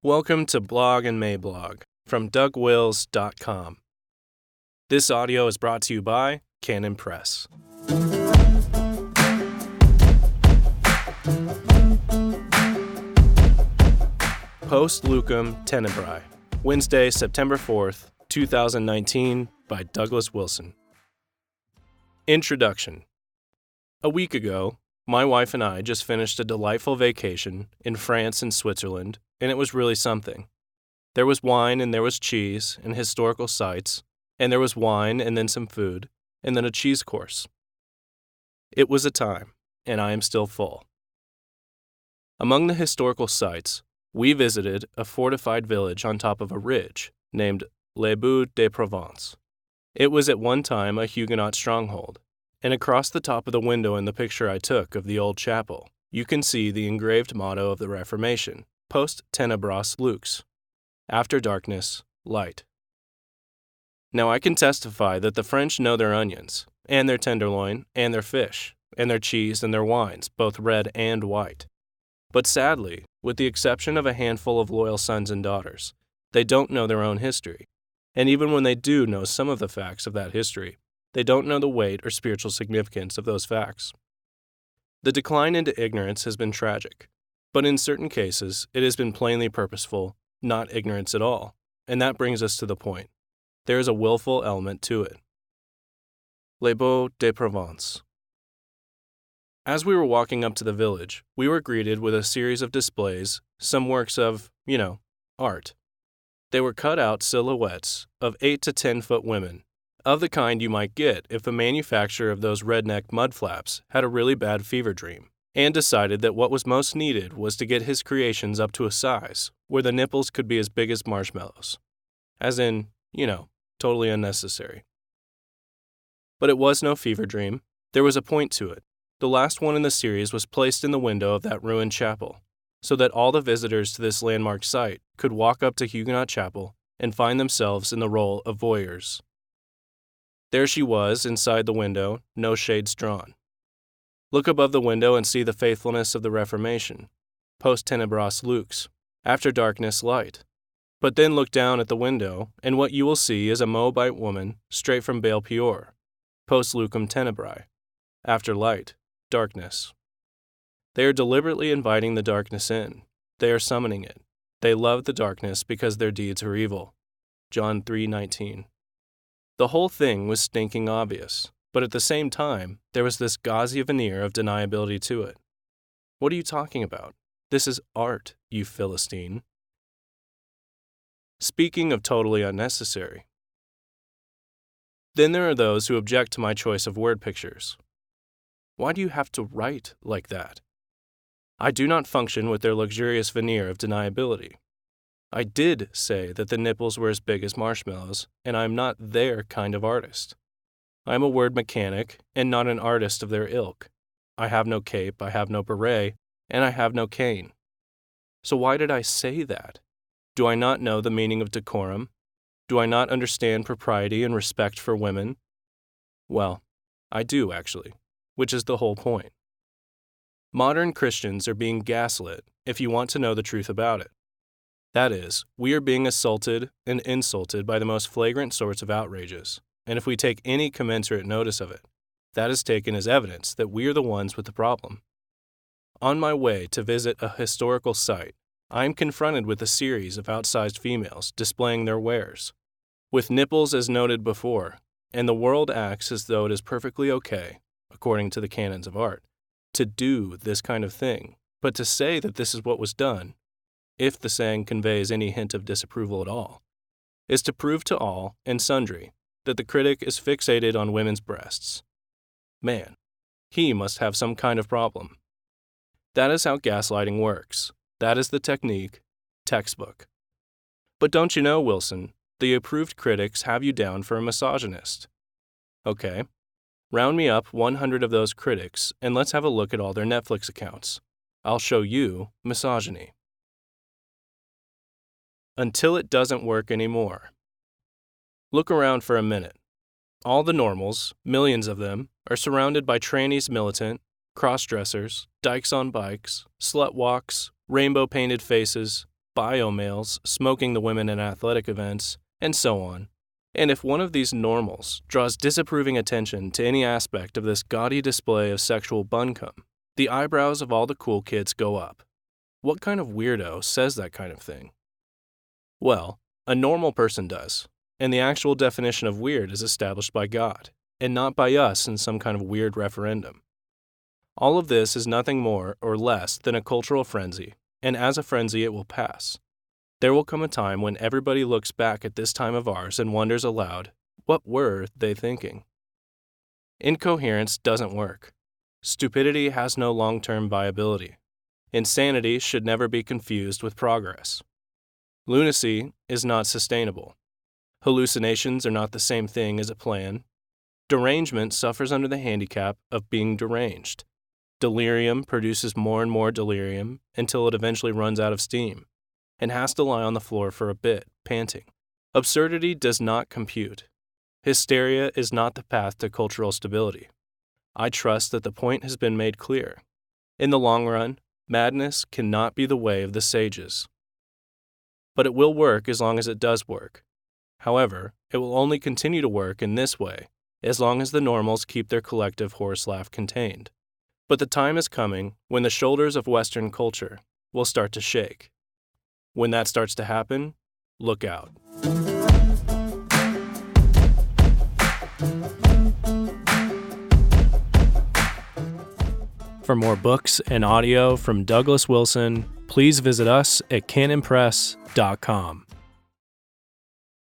Welcome to Blog and Mayblog from DougWills.com. This audio is brought to you by Canon Press. Post Lucem Tenebrae, Wednesday, September 4th, 2019, by Douglas Wilson. Introduction. A week ago, my wife and I just finished a delightful vacation in France and Switzerland, and it was really something. There was wine and there was cheese and historical sites, and there was wine and then some food, and then a cheese course. It was a time, and I am still full. Among the historical sites, we visited a fortified village on top of a ridge named Les Baux de Provence. It was at one time a Huguenot stronghold, and across the top of the window in the picture I took of the old chapel, you can see the engraved motto of the Reformation, Post Tenebrae Lux, after darkness, light. Now I can testify that the French know their onions, and their tenderloin, and their fish, and their cheese and their wines, both red and white. But sadly, with the exception of a handful of loyal sons and daughters, they don't know their own history. And even when they do know some of the facts of that history, they don't know the weight or spiritual significance of those facts. The decline into ignorance has been tragic, but in certain cases, it has been plainly purposeful, not ignorance at all, and that brings us to the point. There is a willful element to it. Les Baux de Provence. As we were walking up to the village, we were greeted with a series of displays, some works of, art. They were cut-out silhouettes of 8 to 10 foot women, of the kind you might get if the manufacturer of those redneck mud flaps had a really bad fever dream, and decided that what was most needed was to get his creations up to a size where the nipples could be as big as marshmallows. As in, totally unnecessary. But it was no fever dream. There was a point to it. The last one in the series was placed in the window of that ruined chapel, so that all the visitors to this landmark site could walk up to Huguenot Chapel and find themselves in the role of voyeurs. There she was, inside the window, no shades drawn. Look above the window and see the faithfulness of the Reformation, Post Tenebrae Lux, after darkness, light. But then look down at the window, and what you will see is a Moabite woman straight from Baal Peor, Post Lucem Tenebrae, after light, darkness. They are deliberately inviting the darkness in. They are summoning it. They love the darkness because their deeds are evil. John 3:19. The whole thing was stinking obvious, but at the same time, there was this gauzy veneer of deniability to it. What are you talking about? This is art, you Philistine. Speaking of totally unnecessary. Then there are those who object to my choice of word pictures. Why do you have to write like that? I do not function with their luxurious veneer of deniability. I did say that the nipples were as big as marshmallows, and I am not their kind of artist. I am a word mechanic, and not an artist of their ilk. I have no cape, I have no beret, and I have no cane. So why did I say that? Do I not know the meaning of decorum? Do I not understand propriety and respect for women? Well, I do, actually, which is the whole point. Modern Christians are being gaslit, if you want to know the truth about it. That is, we are being assaulted and insulted by the most flagrant sorts of outrages, and if we take any commensurate notice of it, that is taken as evidence that we are the ones with the problem. On my way to visit a historical site, I am confronted with a series of outsized females displaying their wares, with nipples as noted before, and the world acts as though it is perfectly okay, according to the canons of art, to do this kind of thing, but to say that this is what was done, if the saying conveys any hint of disapproval at all, is to prove to all and sundry that the critic is fixated on women's breasts. Man, he must have some kind of problem. That is how gaslighting works. That is the technique, textbook. But don't you know, Wilson, the approved critics have you down for a misogynist. Okay, round me up 100 of those critics and let's have a look at all their Netflix accounts. I'll show you misogyny. Until it doesn't work anymore. Look around for a minute. All the normals, millions of them, are surrounded by trannies militant, cross-dressers, dykes on bikes, slut walks, rainbow-painted faces, bio-males smoking the women at athletic events, and so on. And if one of these normals draws disapproving attention to any aspect of this gaudy display of sexual buncombe, the eyebrows of all the cool kids go up. What kind of weirdo says that kind of thing? Well, a normal person does, and the actual definition of weird is established by God, and not by us in some kind of weird referendum. All of this is nothing more or less than a cultural frenzy, and as a frenzy it will pass. There will come a time when everybody looks back at this time of ours and wonders aloud, what were they thinking? Incoherence doesn't work. Stupidity has no long-term viability. Insanity should never be confused with progress. Lunacy is not sustainable. Hallucinations are not the same thing as a plan. Derangement suffers under the handicap of being deranged. Delirium produces more and more delirium until it eventually runs out of steam and has to lie on the floor for a bit, panting. Absurdity does not compute. Hysteria is not the path to cultural stability. I trust that the point has been made clear. In the long run, madness cannot be the way of the sages. But it will work as long as it does work. However, it will only continue to work in this way as long as the normals keep their collective horse laugh contained. But the time is coming when the shoulders of Western culture will start to shake. When that starts to happen, look out. For more books and audio from Douglas Wilson, please visit us at canonpress.com.